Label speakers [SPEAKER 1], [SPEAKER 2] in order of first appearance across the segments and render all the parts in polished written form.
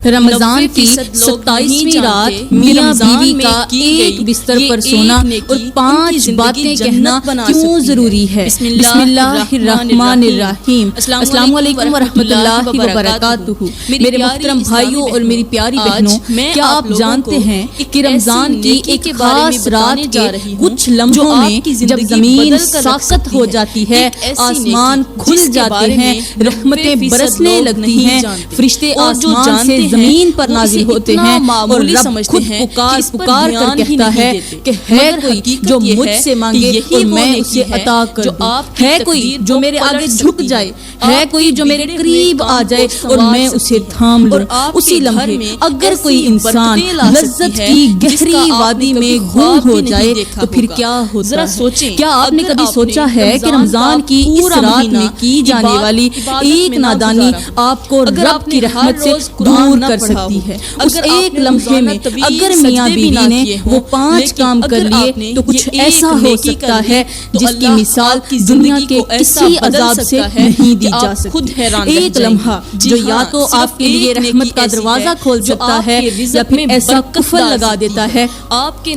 [SPEAKER 1] رمضان کی 27ویں رات میاں بیوی کا ایک بستر پر سونا اور 5 باتیں کہنا کیوں ضروری ہے؟ بسم اللہ الرحمن الرحیم۔ السلام علیکم ورحمۃ اللہ وبرکاتہ۔ میرے محترم بھائیوں اور میری پیاری بہنوں، کیا آپ جانتے ہیں کہ رمضان کی ایک خاص رات کے کچھ لمحوں میں جب زمین ساکت ہو جاتی ہے، آسمان کھل جاتے ہیں، رحمتیں برسنے لگتی ہیں، فرشتے آسمان سے زمین پر نازل ہوتے ہیں اور رب خود پکار پکار کر کہتا ہے کہ ہے کوئی جو مجھ سے مانگے اور میں اسے عطا کر دوں، ہے کوئی جو میرے آگے جھک جائے، ہے کوئی جو میرے قریب آ جائے اور میں اسے تھام لوں۔ اسی لمحے اگر کوئی انسان لذت کی گہری وادی میں گم ہو جائے تو پھر کیا ہوتا ہے؟ کیا آپ نے کبھی سوچا ہے کہ رمضان کی اس رات میں کی جانے والی ایک نادانی آپ کو رب کی رحمت سے دور کر سکتی ہے؟ اس ایک لمحے میں اگر میاں بیوی نے وہ 5 کام کر لیے تو کچھ ایسا ہو سکتا ہے جس کی مثال دنیا کے کسی عذاب سے نہیں دی جا سکتی۔ ایک لمحہ جو یا تو آپ کے لیے رحمت کا دروازہ کھول سکتا ہے یا پھر ایسا قفل لگا دیتا ہے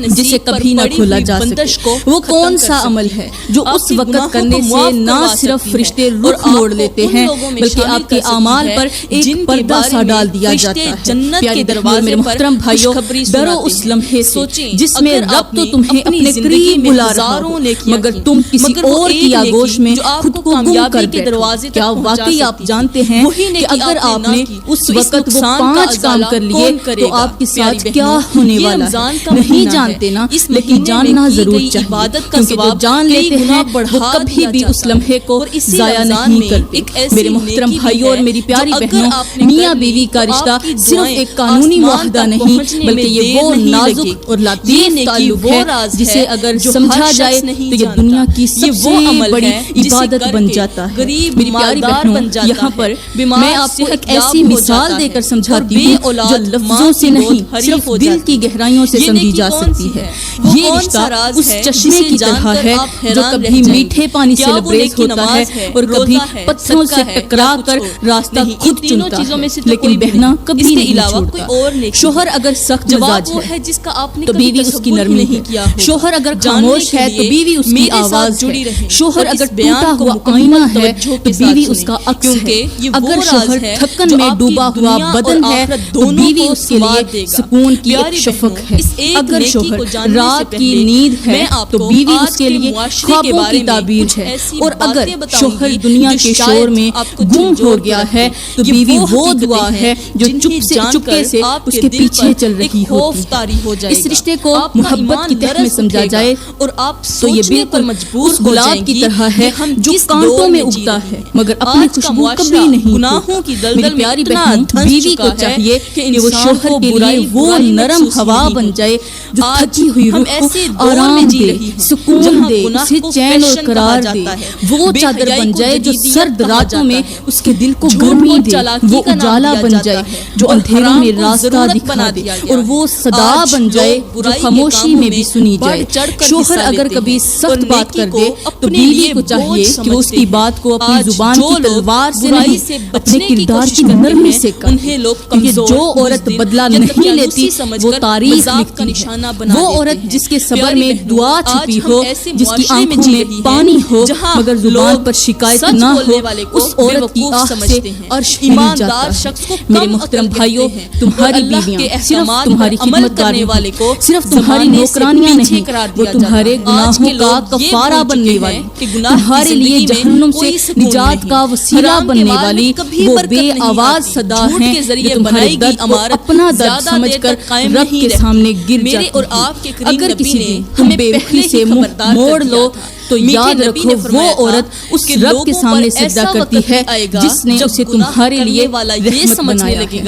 [SPEAKER 1] جسے کبھی نہ کھولا جا سکے۔ وہ کون سا عمل ہے جو اس وقت کرنے سے نہ صرف فرشتے رخ موڑ لیتے ہیں بلکہ آپ کے اعمال پر ایک پردہ سا ڈال دیا جاتا ہے؟ پیارے دربار میرے محترم بھائیوں، ڈرو اس لمحے سے جس میں رب تو تمہیں اپنے قریب بلا رہا ہو مگر تم کسی اور کی آغوش میں خود کو گم کر بیٹھو۔ کیا واقعی آپ جانتے ہیں کہ اگر آپ نے اس وقت وہ 5 کام کر لیے تو آپ کے ساتھ کیا ہونے والا ہے؟ نہیں جانتے نا، لیکن جاننا ضرور چاہیے، کیونکہ جو جان لیتے ہیں وہ کبھی بھی اس لمحے کو ضائع نہیں کرتے۔ میرے محترم بھائیوں اور میری پیاری بہنوں، میاں بیوی کا رشتہ صرف ایک قانونی معاہدہ نہیں بلکہ یہ وہ نازک اور لطیف تعلق ہے جسے اگر سمجھا جائے تو یہ دنیا کی سب سے بڑی عبادت بن جاتا ہے۔ میری پیاری بہنوں، یہاں پر میں آپ کو ایک ایسی مثال دے کر سمجھاتی ہوں جو لفظوں سے نہیں صرف دل کی گہرائیوں سے سمجھی جا سکتی ہے۔ یہ رشتہ اس چشمے کی طرح ہے جو کبھی میٹھے پانی سے لبریز ہوتا ہے اور کبھی پتھروں سے ٹکرا کر راستہ خود چنتا ہے، لیکن بہنا کبھی نہیں چھوڑتا۔ شوہر اگر سخت مزاج ہے تو بیوی اس کی نرمی ہے، شوہر اگر خاموش ہے تو بیوی اس کی آواز ہے، شوہر اگر ٹوٹا ہوا آئینہ ہے تو بیوی اس کا عکس ہے، اگر شوہر تھکن میں ڈوبا ہوا بدن ہے تو بیوی اس کے لیے سکون کی ایک شفق ہے، اگر شوہر رات کی نیند ہے تو بیوی اس کے لیے خوابوں کی تعبیر ہے، اور اگر شوہر دنیا کے شور میں گم ہو گیا ہے تو بیوی وہ دعا ہے جو چپکے سے اس کے پیچھے چل رہی ہوتی ہے۔ اس رشتے کو محبت کی تہ میں سمجھا جائے تو یہ بالکل اس گلاب کی طرح ہے جو کانٹوں میں اگتا ہے مگر اپنی خوشبو کبھی نہیں کھوتا۔ میری پیاری بہن، بیوی کو چاہیے کہ وہ شوہر کے لیے وہ نرم ہوا بن جائے جو تھکی ہوئی روح کو آرام دے، سکون دے، اسے چین اور قرار دے، وہ چادر بن جائے جو سرد راتوں میں اس کے دل کو گرمی دے، وہ اجالا بن جائے جو اندھیروں میں راستہ دکھا دے، اور وہ صدا بن جائے جو خاموشی میں بھی سنی جائے۔ شوہر اگر کبھی سخت بات کر دے تو بیوی کو چاہیے کہ اس کی بات کو اپنی زبان کی تلوار سے نہیں اپنے کردار کی نرمی سے کہے، کیونکہ جو عورت بدلہ نہیں لیتی وہ تاریخ لکھتی ہے۔ وہ عورت جس کے صبر میں دعا چھپی ہو، جس کی آنکھوں میں پانی ہو مگر زبان پر شکایت نہ ہو، اس عورت کی آہ سے عرش ہل جاتا ہے۔ میرے محترم بھائیوں، تمہاری بیویاں صرف تمہاری خدمت کرنے والے کو، صرف تمہاری نوکرانیاں نہیں، وہ تمہارے گناہوں کا کفارہ بننے والی، تمہارے لیے جہنم سے نجات کا وسیلہ بننے والی وہ بے آواز صدا ہیں جو تمہارے درد کو اپنا درد سمجھ کر رب کے سامنے گر جاتی ہیں۔ اگر کسی دن تم بے رخی سے منہ موڑ لو تو یاد رکھو وہ عورت اس رب کے سامنے سجدہ کرتی ہے جس نے اسے تمہارے لیے رحمت بنایا ہے۔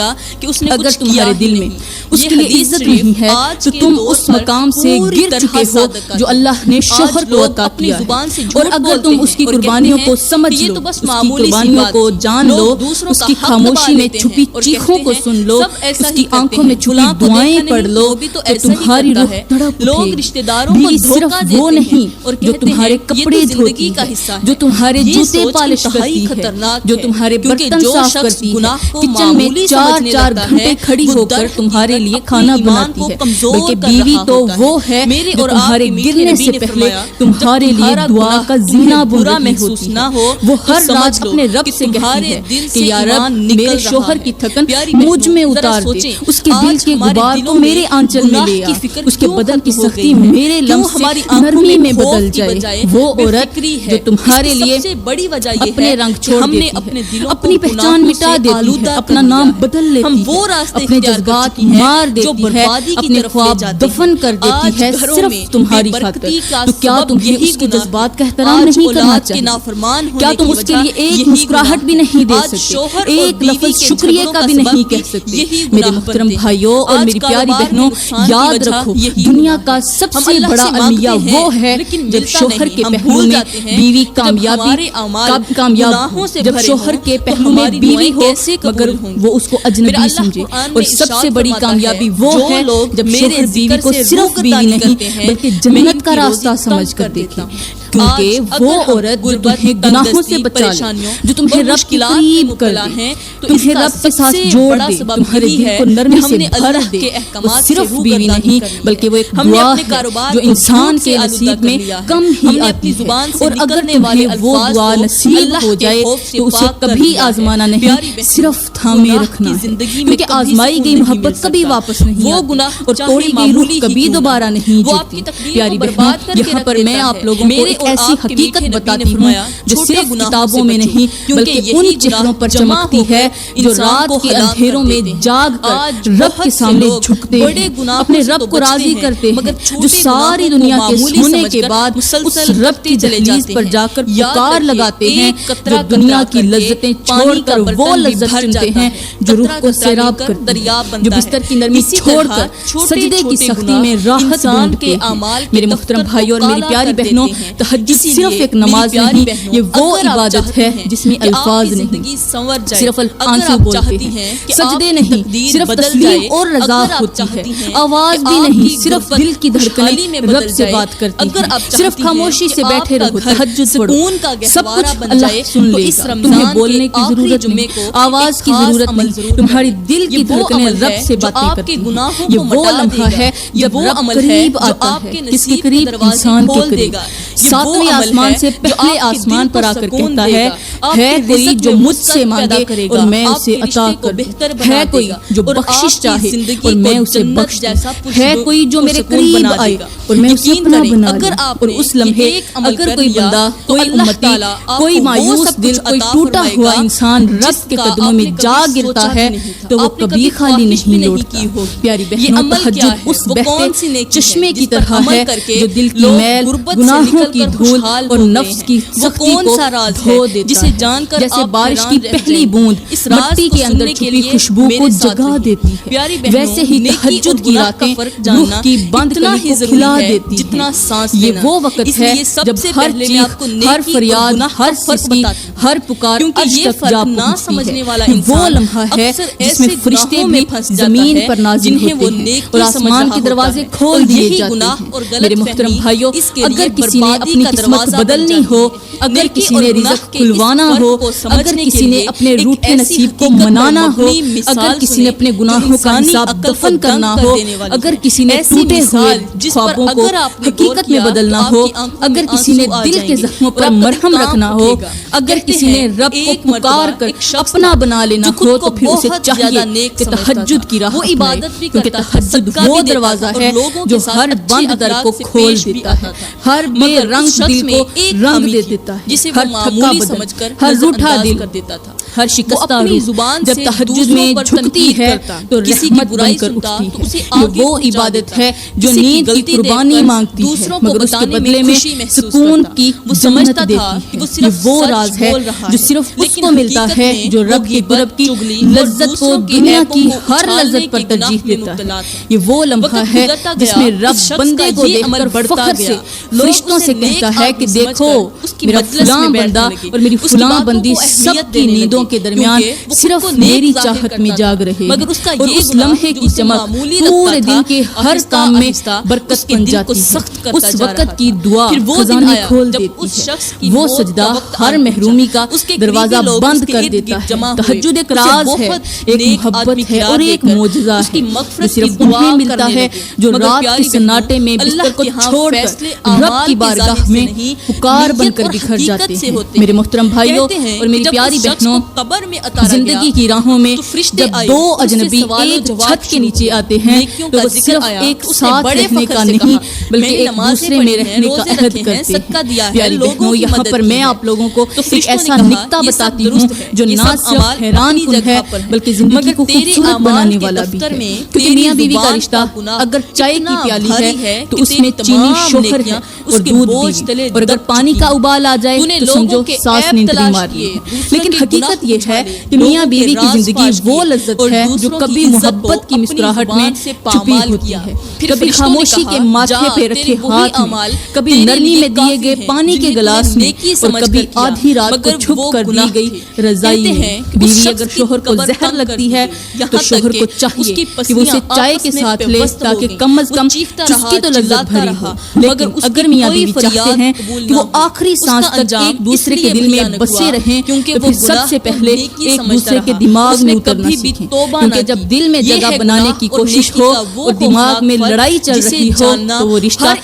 [SPEAKER 1] اگر تمہارے دل میں اس کے لیے عزت نہیں ہے تو تم اس مقام سے گر چکے ہو جو اللہ نے شوہر کو عطا کیا ہے، اور اگر تم اس کی قربانیوں کو سمجھ لو، اس کی قربانیوں کو جان لو، اس کی خاموشی میں چھپی چیخوں کو سن لو، اس کی آنکھوں میں چھپی دعائیں پڑھ لو تو تمہاری روح تڑپ اٹھے۔ بیوی صرف وہ نہیں جو تمہارے تمہارے کپڑے دھوتی ہے، جو تمہارے جوتے پالش کرتی ہے، جو تمہارے برتن صاف کرتی ہے، کچن میں 4 گھنٹے کھڑی ہو کر تمہارے لیے کھانا بناتی ہے، بلکہ بیوی تو وہ ہے جو تمہارے گرنے سے پہلے تمہارے لیے دعا کا زینہ بن رہی ہوتی ہے۔ وہ ہر رات اپنے رب سے کہتی ہے کہ یا رب میرے شوہر کی تھکن مجھ میں اتار دے، اس کے دل کے غبار کو میرے آنچل میں لے آ، اس کے بدن کی سختی میرے لمس سے نرمی میں بدل جائے۔ وہ عورت جو تمہارے لیے اپنے رنگ چھوڑ دیتی ہے، اپنی پہچان مٹا دیتی ہے، اپنا نام بدل لیتی ہے، اپنے جذبات مار دیتی ہے، اپنے خواب دفن کر دیتی ہے صرف تمہاری خاطر، تو کیا تمہیں اس کے جذبات کا احترام نہیں کرنا چاہیے؟ کیا تم اس کے لیے ایک مسکراہٹ بھی نہیں دے سکتے، ایک لفظ شکریہ کا بھی نہیں کہہ سکتے؟ میرے محترم بھائیوں اور میری پیاری بہنوں، یاد رکھو دنیا کا سب سے بڑا المیہ وہ ہے جب شوہر کے پہلو میں بیوی کامیابی، جب شوہر کے پہلو میں بیوی ہو مگر وہ اس کو اجنبی سمجھے، اور سب سے بڑی کامیابی وہ ہے جب شوہر بیوی کو صرف بیوی نہیں بلکہ جنت کا راستہ سمجھ کر دیکھے، کیونکہ وہ عورت جو تمہیں گناہوں سے بچا لے، جو تمہیں رب کے قریب کر دے، تمہیں رب کے ساتھ جوڑ دے، تمہارے دل کو نرمی سے بھر دے، وہ صرف بیوی نہیں بلکہ وہ ایک دعا ہے جو انسان کے نصیب میں کم ہی آتی ہے، اور اگر تمہیں وہ دعا نصیب ہو جائے تو اسے کبھی آزمانا نہیں، صرف تھامے رکھنا ہے، کیونکہ آزمائی گئی محبت کبھی واپس نہیں آتی اور توڑی گئی روح کبھی دوبارہ نہیں جیتی۔ پیاری بہنوں، یہاں پر میں آپ لوگوں کو ایک ایسی حقیقت بتاتی ہوں جو صرف کتابوں میں نہیں بلکہ ان چہروں پر چمکتی ہے جو رات کے اندھیروں میں جاگ کر رب کے سامنے جھکتے ہیں، اپنے رب کو راضی کرتے ہیں، جو ساری دنیا کے سونے کے بعد اس رب کی دہلیز پر جا کر پکار لگاتے ہیں، جو دنیا کی لذتیں چھوڑ کر وہ لذت چنتے ہیں جو روح کو سیراب کرتی ہے، جو بستر کی نرمی چھوڑ کر سجدے کی سختی میں راحت ڈھونڈتے ہیں۔ میرے محترم بھائیوں اور میری پیاری بہنوں، تہجد صرف ایک نماز نہیں، یہ وہ عبادت ہے جس میں الفاظ نہیں، صرف آنسو بولتے ہیں، سجدے نہیں، صرف تسلیم اور رضا ہوتی ہے، آواز بھی نہیں، صرف دل کی دھڑکنیں رب سے بات کرتی ہیں، صرف خاموشی سے بیٹھے رہو، تہجد پڑھو، سب کچھ اللہ سن لے گا، تمہیں بولنے کی ضرورت نہیں، آواز کی ضرورت نہیں، تمہاری دل کی دھڑکنیں رب سے باتیں کرتی ہیں۔ یہ وہ لمحہ ہے جب رب قریب آتا ہے، کس کے قریب؟ انسان کے قریب، ساتویں آسمان سے پہلے آسمان پر آ کر کہتا ہے کوئی جو مجھ سے مانگے اور میں اسے عطا کروں، ہے کوئی جو بخشش چاہے اور میں اسے بخش دوں، ہے کوئی جو میرے قریب آئے اور میں اسے اپنا بنا لوں۔ اور اس لمحے اگر کوئی بندہ، کوئی امتی، کوئی مایوس دل، کوئی ٹوٹا ہوا انسان رب کے قدموں میں جا گرتا ہے تو وہ کبھی خالی نہیں لوٹتا۔ پیاری بہنوں، تہجد اس بہتے چشمے کی طرح ہے جو دل کی میل، گناہوں کی دھول اور نفس کی سختی کو دھو دیتا ہے، جیسے بارش کی پہلی بوند مٹی کے اندر چھپی خوشبو کو جگا دیتی ہے، ویسے ہی تہجد کی راتیں روح کی بند کلی کو کھلا دیتی ہیں۔ یہ وہ وقت ہے جب ہر چیخ، ہر فریاد، ہر سسکی، ہر پکار عرش تک جا پہنچتی ہے۔ وہ لمحہ ہے جس میں فرشتے بھی زمین پر نازل ہوتے ہیں اور آسمان کے دروازے کھول دیے جاتے ہیں۔ میرے محترم بھائیوں، اگر کسی نے اپنی قسمت بدلنی ہو، اگر کسی نے رزق کھلوانا ہو، اگر کسی نے اپنے روٹھے نصیب کو منانا ہو، اگر کسی نے اپنے گناہوں کا حساب دفن کرنا ہو، اگر کسی نے ٹوٹے ہوئے خوابوں کو حقیقت میں بدلنا ہو، اگر کسی نے دل کے زخموں پر مرہم رکھنا ہو، اگر کسی نے رب کو پکار کر اپنا بنا لینا ہو، تو پھر اسے چاہیے کہ تہجد کی راہ اپنائے، کیونکہ تہجد وہ دروازہ ہے جو ہر بند در کو کھول دیتا ہے، ہر بے رنگ دل کو رنگ دے دیتا ہے، ہر تھکا بدن، ہر روٹھا دل، ہر شکستہ روح جب تہجد میں جھکتی ہے تو رحمت بن کر اٹھتی ہے۔ یہ وہ عبادت ہے جو نیند کی قربانی مانگتی ہے مگر اس کے بدلے میں سکون کی جنت دیتی ہے۔ یہ وہ راز ہے جو صرف اس کو ملتا ہے جو رب کے قرب کی لذت کو دنیا کی ہر لذت پر ترجیح دیتا ہے۔ یہ وہ لمحہ ہے جس میں رب بندے کو دیکھ کر فخر سے فرشتوں سے کہتا ہے کہ دیکھو میرا فلاں بندہ اور میری فلاں بندی سب کی نیندوں کے درمیان صرف میری چاہت میں جاگ رہے اور اس لمحے کی چمک پورے دن کے ہر کام میں برکت بن جاتی ہے۔ اس وقت کی دعا خزانے کھول دیتی ہے، وہ سجدہ ہر محرومی کا دروازہ بند کر دیتا ہے۔ تہجد ایک راز ہے، ایک محبت ہے اور ایک معجزہ ہے جو صرف انہیں ملتا ہے جو رات کے سناٹے میں بستر کو چھوڑ کر رب کی بارگاہ میں پکار بن کر بکھر جاتے ہیں۔ میرے محترم بھائیوں اور میری پیاری بہنوں، زندگی کی راہوں میں جب دو اجنبی ایک چھت کے نیچے آتے ہیں تو وہ صرف ایک ساتھ رہنے کا نہیں بلکہ ایک دوسرے میں رہنے کا عہد کرتے ہیں۔ پیاری بہنوں، یہاں پر میں آپ لوگوں کو ایک ایسا نکتہ بتاتی ہوں جو نہ صرف حیران کن ہے بلکہ زندگی کو خوبصورت بنانے والا بھی ہے، کیونکہ میاں بیوی کا رشتہ اگر چائے کی پیالی ہے تو اس میں چینی شوہر ہے اور دودھ بیوی، اور اگر پانی کا ابال آ جائے تو سمجھو ساس نے انتری مار لی۔ لیکن حقیقت یہ ہے کہ میاں بیوی کی زندگی وہ لذت ہے جو کبھی محبت کی مسکراہٹ میں چھپی ہوتی ہے، کبھی خاموشی کے ماتھے پہ رکھے ہاتھ میں، کبھی نرمی میں دیے گئے پانی کے گلاس میں، اور کبھی آدھی رات کو چھپ کر دی گئی رضائی میں۔ بیوی اگر شوہر کو زہر لگتی ہے تو شوہر کو چاہیے کہ وہ اسے چائے کے ساتھ لے تاکہ کم از کم چسکی تو لذت بھری ہو، لیکن اگر میاں بیوی چاہتے ہیں کہ وہ آخری سانس تک ایک دوسرے کے دل میں بسے رہیں تو پھر سب سے پہلے ایک دوسرے کے دماغ میں اترنا سیکھیں، کیونکہ جب دل میں جگہ بنانے کی کوشش ہو اور دماغ میں لڑائی چل رہی ہو تو وہ رشتہ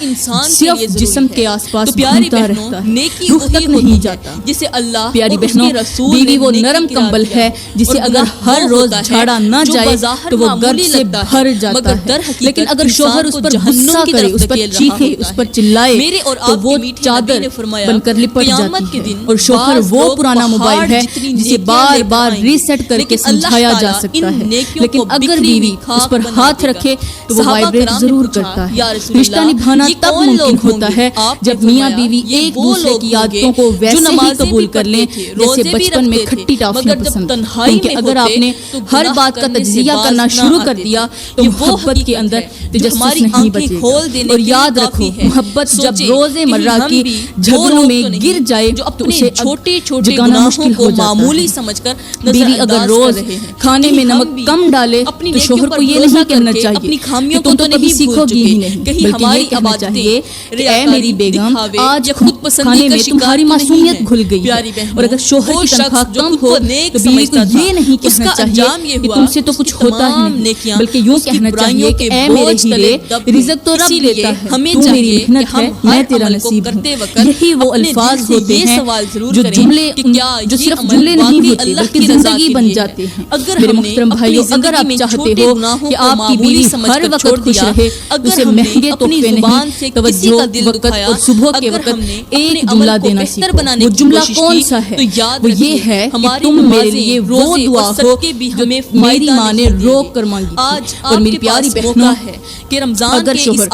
[SPEAKER 1] صرف جسم کے آس پاس گھومتا رہتا ہے، روح تک نہیں جاتا۔ پیاری بہنوں، بیوی وہ نرم کمبل ہے جسے اگر ہر روز جھاڑا نہ جائے تو وہ گرد سے بھر جاتا ہے، لیکن اگر شوہر اس پر غصہ کرے، اس پر چیخے، اس پر چلائے تو وہ چادر بن کر لپٹ جاتی ہے۔ اور شوہر وہ پرانا موبائل ہے جسے بار بار ریسیٹ کر کے سمجھایا جا سکتا ہے، لیکن اگر بیوی اس پر ہاتھ رکھے تو وہ وائبریٹ ضرور کرتا ہے۔ رشتہ نبھانا تب ممکن ہوتا ہے جب میاں بیوی ایک دوسرے کی عادتوں کو ویسے ہی قبول کر لیں جیسے بچپن میں کھٹی ٹافیاں پسند، کیونکہ اگر آپ نے ہر بات کا تجزیہ کرنا شروع کر دیا تو محبت کے اندر تجسس نہیں بچے گا۔ اور یاد رکھو، محبت جب روز مرہ کی جھگڑوں میں گر جائے تو اسے جگانا مشکل ہو جاتا ہے۔ بیوی اگر روز کھانے میں نمک کم ڈالے تو شوہر کو یہ نہیں کہنا چاہیے کہ تم تو کبھی سیکھو گی ہی نہیں، بلکہ یہ کہنا چاہیے کہ اے میری بیگم، آج کھانے میں تمہاری معصومیت گھل گئی ہے۔ اور اگر شوہر کی تنخواہ کم ہو تو بیوی کو یہ نہیں کہنا چاہیے کہ تم سے تو کچھ ہوتا ہی نہیں، بلکہ یوں کہنا چاہیے کہ اے میرے ہیرے، رزق تو رب دیتا ہے، تو میری محنت ہے، میں تیرا نصیب ہوں۔ یہی وہ الفاظ ہوتے ہیں جو صرف جملے نہیں ہوتے بلکہ زندگی بن جاتے ہیں۔ میرے محترم بھائیو، اگر آپ چاہتے ہو کہ آپ کی بیوی ہر وقت خوش رہے، اسے مہنگے تحفے نہیں، توجہ، وقت اور صبح کے وقت ایک جملہ دینا سیکھو۔ وہ جملہ کون سا ہے؟ وہ یہ ہے کہ تم میرے لیے وہ دعا ہو جو میری ماں نے روک کر مانگی تھی۔ اور میری پیاری بہنوں، اگر شوہر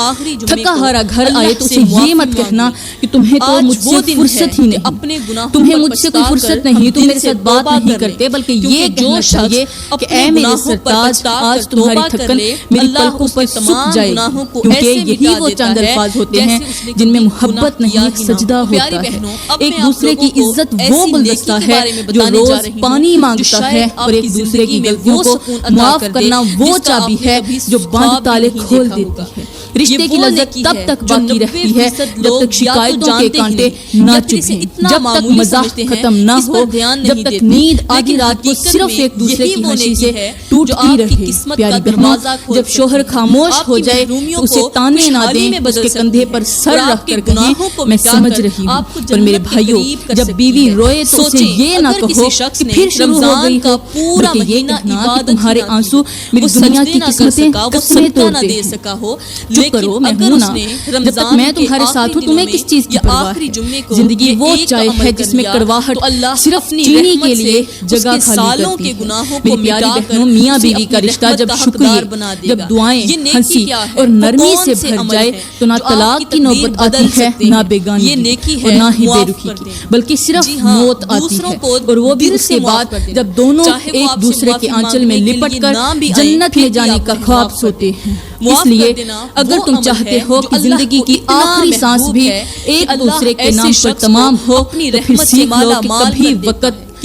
[SPEAKER 1] تھکا ہارا گھر آئے تو اسے یہ مت کہنا کہ تمہیں تو مجھ سے فرصت ہی نہیں، تمہیں مجھ سے کوئی فرصت نہیں، تم میرے ساتھ بات نہیں کرتے، بلکہ یہ کہنا چاہیے کہ اے میرے سرتاج، آج تمہاری تھکن میری پلکوں پر سوکھ جائے گی، کیونکہ یہی وہ چند الفاظ ہوتے ہیں جن میں محبت نہیں سجدہ ہوتا ہے۔ ایک دوسرے کی عزت وہ گلدستہ ہے جو روز پانی مانگتا ہے، اور ایک دوسرے کی غلطیوں کو معاف کرنا وہ چابی ہے جو بند تالے کھول دیتی ہے۔ رشتے کی لذت تب تک باقی رہتی ہے جب تک شکایتوں کے کانٹے نہ چبھیں، جب تک مزاح ختم نہ ہو، جب تک نیند آدھی رات کو صرف ایک دوسرے کی ہنسی سے ٹوٹتی رہے۔ پیاری بہنوں، جب شوہر خاموش ہو جائے تو اسے تانے نہ دیں، اس کے کندھے پر سر رکھ کر کہیں میں سمجھ رہی ہوں۔ اور میرے بھائیوں، جب بیوی روئے تو اسے یہ نہ کہو کہ پھر شروع ہو گئی ہو، بلکہ یہ کہنا کہ تمہارے آنسو میری دنیا کی قسمیں توڑتے ہیں۔ چپ کرو، میں ہوں نا، جب تک میں تمہارے ساتھ ہوں تمہیں کس چیز کی پرواہ ہے؟ زندگی وہ چائے ہے جس میں کڑواہٹ صرف چینی کے لیے جگہ خالی کرتی ہے۔ میری پیاری بہنوں، میاں بیوی کا رشتہ جب شکریہ، جب دعائیں، ہنسی اور نرمی سے بھر جائے تو نہ طلاق کی نوبت آتی ہے، نہ بیگانگی اور نہ ہی بے رخی کی، بلکہ صرف موت آتی ہے، اور وہ بھی اس کے بعد جب دونوں ایک دوسرے کے آنچل میں لپٹ کر جنت میں جانے کا خواب سوتے ہیں۔ اس لیے اگر تم چاہتے ہو کہ زندگی کی آخری سانس بھی ایک دوسرے کے نام پر تمام ہو تو پھر سیکھ لو کہ کبھی وقت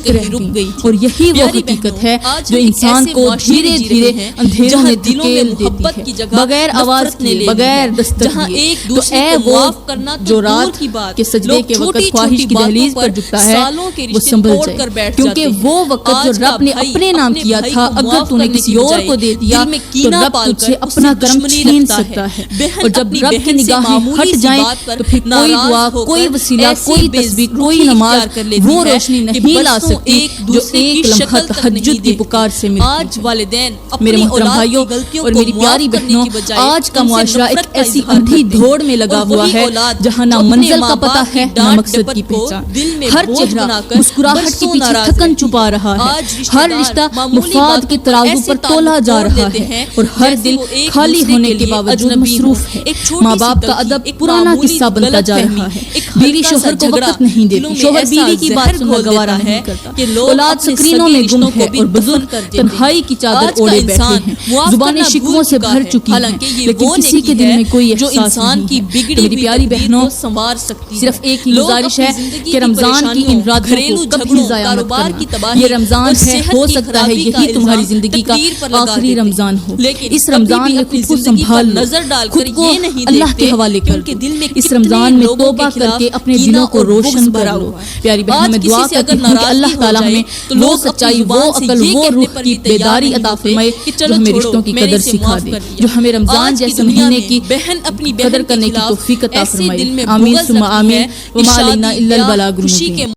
[SPEAKER 1] خشک رہ
[SPEAKER 2] رک
[SPEAKER 1] گئی
[SPEAKER 2] گئی تھی۔
[SPEAKER 1] اور یہی وہ
[SPEAKER 2] پیاری
[SPEAKER 1] حقیقت
[SPEAKER 2] بہنوں،
[SPEAKER 1] ہے
[SPEAKER 2] آج
[SPEAKER 1] جو
[SPEAKER 2] ہم ایک
[SPEAKER 1] انسان
[SPEAKER 2] ایسے
[SPEAKER 1] کو
[SPEAKER 2] معاشرے میں
[SPEAKER 1] دھیرے
[SPEAKER 2] جی
[SPEAKER 1] دھیرے
[SPEAKER 2] رہے ہیں
[SPEAKER 1] اندھیروں
[SPEAKER 2] جہاں
[SPEAKER 1] میں
[SPEAKER 2] دلوں میں
[SPEAKER 1] دھکیل
[SPEAKER 2] محبت
[SPEAKER 1] دیتی
[SPEAKER 2] کی
[SPEAKER 1] ہے،
[SPEAKER 2] جگہ
[SPEAKER 1] بغیر آواز
[SPEAKER 2] نفرت نے
[SPEAKER 1] کیے،
[SPEAKER 2] لے لی
[SPEAKER 1] بغیر
[SPEAKER 2] ہے،
[SPEAKER 1] دستک
[SPEAKER 2] جہاں
[SPEAKER 1] دیے،
[SPEAKER 2] ایک
[SPEAKER 1] تو
[SPEAKER 2] دوسرے
[SPEAKER 1] اے
[SPEAKER 2] کو
[SPEAKER 1] وہ
[SPEAKER 2] معاف کرنا تو
[SPEAKER 1] جو
[SPEAKER 2] دور
[SPEAKER 1] رات
[SPEAKER 2] کی بات،
[SPEAKER 1] کے سجدے
[SPEAKER 2] لوگ
[SPEAKER 1] کے وقت
[SPEAKER 2] چھوٹی
[SPEAKER 1] خواہش
[SPEAKER 2] چھوٹی
[SPEAKER 1] کی دہلیز
[SPEAKER 2] باتوں
[SPEAKER 1] پر جھکتا ہے
[SPEAKER 2] سالوں کے
[SPEAKER 1] وہ
[SPEAKER 2] رشتے
[SPEAKER 1] سنبھل
[SPEAKER 2] توڑ
[SPEAKER 1] جائے،
[SPEAKER 2] کر بیٹھ
[SPEAKER 1] کیونکہ
[SPEAKER 2] جاتے ہیں۔
[SPEAKER 1] وہ وقت جو
[SPEAKER 2] آج کا
[SPEAKER 1] رب نے
[SPEAKER 2] بھائی
[SPEAKER 1] اپنے نام
[SPEAKER 2] اپنے
[SPEAKER 1] کیا
[SPEAKER 2] بھائی
[SPEAKER 1] تھا،
[SPEAKER 2] کو
[SPEAKER 1] اگر
[SPEAKER 2] معاف
[SPEAKER 1] تو نے
[SPEAKER 2] کرنے
[SPEAKER 1] کسی
[SPEAKER 2] کی
[SPEAKER 1] اور
[SPEAKER 2] بجائے
[SPEAKER 1] کو دے دیا
[SPEAKER 2] دل میں
[SPEAKER 1] تو
[SPEAKER 2] کینہ
[SPEAKER 1] رب
[SPEAKER 2] پال
[SPEAKER 1] تجھ
[SPEAKER 2] کر
[SPEAKER 1] سے
[SPEAKER 2] اس
[SPEAKER 1] اپنا کرم
[SPEAKER 2] دشمنی
[SPEAKER 1] چھین
[SPEAKER 2] رکھتا
[SPEAKER 1] سکتا ہے،
[SPEAKER 2] بہن
[SPEAKER 1] اور جب
[SPEAKER 2] اپنی
[SPEAKER 1] رب کی
[SPEAKER 2] بہن سے
[SPEAKER 1] نگاہیں
[SPEAKER 2] معمولی
[SPEAKER 1] ہٹ
[SPEAKER 2] سی
[SPEAKER 1] جائیں
[SPEAKER 2] بات پر
[SPEAKER 1] تو پھر کوئی
[SPEAKER 2] ناراض
[SPEAKER 1] دعا،
[SPEAKER 2] ہو
[SPEAKER 1] کوئی
[SPEAKER 2] کر
[SPEAKER 1] وسیلہ،
[SPEAKER 2] ایسی
[SPEAKER 1] کوئی
[SPEAKER 2] بے
[SPEAKER 1] تسبیح،
[SPEAKER 2] رخی
[SPEAKER 1] کوئی نماز
[SPEAKER 2] اختیار کر لیتی
[SPEAKER 1] وہ
[SPEAKER 2] ہے
[SPEAKER 1] روشنی
[SPEAKER 2] کہ
[SPEAKER 1] نہیں لا
[SPEAKER 2] برسوں
[SPEAKER 1] سکتی
[SPEAKER 2] ایک
[SPEAKER 1] جو
[SPEAKER 2] دوسرے کی
[SPEAKER 1] ایک لمحہ
[SPEAKER 2] شکل تک
[SPEAKER 1] تہجد
[SPEAKER 2] نہیں
[SPEAKER 1] کی
[SPEAKER 2] دیکھتے۔
[SPEAKER 1] پکار سے ملتی
[SPEAKER 2] آج
[SPEAKER 1] ہے۔
[SPEAKER 2] والدین
[SPEAKER 1] میرے
[SPEAKER 2] اپنی
[SPEAKER 1] محترم
[SPEAKER 2] اولاد
[SPEAKER 1] بھائیوں
[SPEAKER 2] کی غلطیوں
[SPEAKER 1] اور
[SPEAKER 2] کو
[SPEAKER 1] میری پیاری
[SPEAKER 2] معاف کرنے
[SPEAKER 1] بہنوں،
[SPEAKER 2] کی بجائے
[SPEAKER 1] آج کا
[SPEAKER 2] ان سے
[SPEAKER 1] معاشرہ ایک
[SPEAKER 2] نفرت کا
[SPEAKER 1] ایسی
[SPEAKER 2] اظہار
[SPEAKER 1] اندھی
[SPEAKER 2] کرتے ہیں۔
[SPEAKER 1] دھوڑ میں لگا
[SPEAKER 2] اور
[SPEAKER 1] ہوا
[SPEAKER 2] وہی
[SPEAKER 1] ہے
[SPEAKER 2] اولاد
[SPEAKER 1] جہاں نہ
[SPEAKER 2] جو اپنے
[SPEAKER 1] منزل
[SPEAKER 2] ماں
[SPEAKER 1] کا
[SPEAKER 2] باپ
[SPEAKER 1] پتہ
[SPEAKER 2] کی
[SPEAKER 1] ہے نہ
[SPEAKER 2] ڈانٹ
[SPEAKER 1] مقصد
[SPEAKER 2] ڈپٹ
[SPEAKER 1] کی
[SPEAKER 2] کو
[SPEAKER 1] پہچان،
[SPEAKER 2] دل میں
[SPEAKER 1] ہر
[SPEAKER 2] بوجھ
[SPEAKER 1] چہرہ
[SPEAKER 2] بنا کر
[SPEAKER 1] مسکراہٹ کے
[SPEAKER 2] برسوں
[SPEAKER 1] پیچھے
[SPEAKER 2] ناراض
[SPEAKER 1] تھکن
[SPEAKER 2] رہتی
[SPEAKER 1] چھپا
[SPEAKER 2] ہے۔
[SPEAKER 1] رہا ہے،
[SPEAKER 2] آج رشتہ
[SPEAKER 1] ہر
[SPEAKER 2] دار
[SPEAKER 1] رشتہ
[SPEAKER 2] معمولی
[SPEAKER 1] مفاد کے
[SPEAKER 2] باتوں پر
[SPEAKER 1] ترازو
[SPEAKER 2] ایسے
[SPEAKER 1] پر تولا
[SPEAKER 2] تعلق
[SPEAKER 1] جا
[SPEAKER 2] توڑ
[SPEAKER 1] رہا
[SPEAKER 2] لیتے
[SPEAKER 1] ہے
[SPEAKER 2] ہیں
[SPEAKER 1] اور ہر
[SPEAKER 2] جیسے
[SPEAKER 1] دل
[SPEAKER 2] وہ ایک
[SPEAKER 1] خالی
[SPEAKER 2] دوسرے
[SPEAKER 1] ہونے
[SPEAKER 2] کے
[SPEAKER 1] کے
[SPEAKER 2] لیے
[SPEAKER 1] باوجود
[SPEAKER 2] اجنبی ہوں۔
[SPEAKER 1] مصروف ہے۔
[SPEAKER 2] ایک چھوٹی
[SPEAKER 1] ماں
[SPEAKER 2] سی
[SPEAKER 1] باپ کا
[SPEAKER 2] غلطی،
[SPEAKER 1] ادب
[SPEAKER 2] ایک
[SPEAKER 1] پرانا
[SPEAKER 2] معمولی
[SPEAKER 1] قصہ بنتا
[SPEAKER 2] غلط
[SPEAKER 1] جا
[SPEAKER 2] فہمی،
[SPEAKER 1] رہا ہے،
[SPEAKER 2] ایک
[SPEAKER 1] بیوی
[SPEAKER 2] ہلکا سا
[SPEAKER 1] شوہر کو
[SPEAKER 2] جھگڑا
[SPEAKER 1] وقت نہیں
[SPEAKER 2] دلوں
[SPEAKER 1] دیتی،
[SPEAKER 2] میں
[SPEAKER 1] شوہر
[SPEAKER 2] ایسا
[SPEAKER 1] بیوی کی بات
[SPEAKER 2] زہر
[SPEAKER 1] سننا
[SPEAKER 2] گھول
[SPEAKER 1] گوارا
[SPEAKER 2] دیتا
[SPEAKER 1] نہیں
[SPEAKER 2] ہے
[SPEAKER 1] کرتا،
[SPEAKER 2] کہ لوگ
[SPEAKER 1] اولاد
[SPEAKER 2] اپنے
[SPEAKER 1] سکرینوں
[SPEAKER 2] سگے
[SPEAKER 1] میں گم
[SPEAKER 2] رشتوں کو
[SPEAKER 1] ہے
[SPEAKER 2] بھی
[SPEAKER 1] اور
[SPEAKER 2] دفن
[SPEAKER 1] بزرگ
[SPEAKER 2] کر دیتے ہیں۔
[SPEAKER 1] تنہائی کی چادر
[SPEAKER 2] آج کا
[SPEAKER 1] اوڑے بیٹھے
[SPEAKER 2] انسان
[SPEAKER 1] ہیں،
[SPEAKER 2] معاف
[SPEAKER 1] زبانیں
[SPEAKER 2] کرنا
[SPEAKER 1] شکووں
[SPEAKER 2] بھول
[SPEAKER 1] سے
[SPEAKER 2] چکا
[SPEAKER 1] بھر
[SPEAKER 2] ہے،
[SPEAKER 1] چکی ہیں،
[SPEAKER 2] حالانکہ یہ
[SPEAKER 1] لیکن
[SPEAKER 2] وہ
[SPEAKER 1] کسی کے
[SPEAKER 2] نیکی
[SPEAKER 1] دل
[SPEAKER 2] ہے
[SPEAKER 1] میں کوئی
[SPEAKER 2] جو
[SPEAKER 1] احساس
[SPEAKER 2] انسان
[SPEAKER 1] نہیں
[SPEAKER 2] کی
[SPEAKER 1] ہے۔
[SPEAKER 2] بگڑی
[SPEAKER 1] تو میری
[SPEAKER 2] ہوئی
[SPEAKER 1] پیاری
[SPEAKER 2] تقدیر
[SPEAKER 1] بہنوں،
[SPEAKER 2] کو سنوار سکتی ہے۔
[SPEAKER 1] صرف ایک ہی
[SPEAKER 2] لوگ
[SPEAKER 1] گزارش
[SPEAKER 2] اپنی
[SPEAKER 1] ہے
[SPEAKER 2] زندگی
[SPEAKER 1] کہ
[SPEAKER 2] کی
[SPEAKER 1] رمضان کی ان
[SPEAKER 2] پریشانیوں،
[SPEAKER 1] راتوں
[SPEAKER 2] گھریلو
[SPEAKER 1] کو کبھی
[SPEAKER 2] جھگڑوں،
[SPEAKER 1] ضائع مت
[SPEAKER 2] کاروبار کی
[SPEAKER 1] کرنا۔
[SPEAKER 2] تباہی
[SPEAKER 1] یہ رمضان
[SPEAKER 2] اور
[SPEAKER 1] ہے،
[SPEAKER 2] صحت
[SPEAKER 1] ہو
[SPEAKER 2] کی
[SPEAKER 1] سکتا ہے
[SPEAKER 2] خرابی کا
[SPEAKER 1] یہی تمہاری
[SPEAKER 2] الزام
[SPEAKER 1] زندگی کا
[SPEAKER 2] تقدیر پر لگا
[SPEAKER 1] آخری
[SPEAKER 2] دیتے ہیں۔
[SPEAKER 1] رمضان ہو۔
[SPEAKER 2] لیکن
[SPEAKER 1] اس
[SPEAKER 2] کبھی
[SPEAKER 1] رمضان
[SPEAKER 2] بھی
[SPEAKER 1] میں
[SPEAKER 2] اپنی
[SPEAKER 1] خود کو
[SPEAKER 2] زندگی پر
[SPEAKER 1] سنبھال لو،
[SPEAKER 2] نظر ڈال
[SPEAKER 1] خود
[SPEAKER 2] کر
[SPEAKER 1] کو
[SPEAKER 2] یہ نہیں
[SPEAKER 1] اللہ
[SPEAKER 2] دیکھتے
[SPEAKER 1] کے حوالے
[SPEAKER 2] کہ
[SPEAKER 1] کر
[SPEAKER 2] ان کے
[SPEAKER 1] دو۔
[SPEAKER 2] دل میں
[SPEAKER 1] اس
[SPEAKER 2] کتنے
[SPEAKER 1] رمضان میں
[SPEAKER 2] لوگوں
[SPEAKER 1] توبہ
[SPEAKER 2] کے
[SPEAKER 1] کر
[SPEAKER 2] خلاف
[SPEAKER 1] کے اپنے
[SPEAKER 2] کینہ
[SPEAKER 1] دلوں کو
[SPEAKER 2] اور بغض
[SPEAKER 1] روشن
[SPEAKER 2] بھرا
[SPEAKER 1] کر لو۔
[SPEAKER 2] ہوا ہے۔
[SPEAKER 1] پیاری بہنوں،
[SPEAKER 2] آج
[SPEAKER 1] میں
[SPEAKER 2] کسی
[SPEAKER 1] دعا
[SPEAKER 2] سے
[SPEAKER 1] کرتی
[SPEAKER 2] اگر
[SPEAKER 1] ہوں کہ
[SPEAKER 2] ناراضگی
[SPEAKER 1] اللہ
[SPEAKER 2] ہو
[SPEAKER 1] تعالیٰ ہمیں وہ سچائی، وہ عقل، وہ روح کی بیداری عطا فرمائے جو ہمیں رشتوں کی قدر سکھا دے، جو ہمیں رمضان جیسے مہینے کی
[SPEAKER 2] بہن اپنی
[SPEAKER 1] قدر کرنے کی توفیق عطا فرمائے۔ آمین ثم آمین۔ وما علینا الا البلاغ المبین۔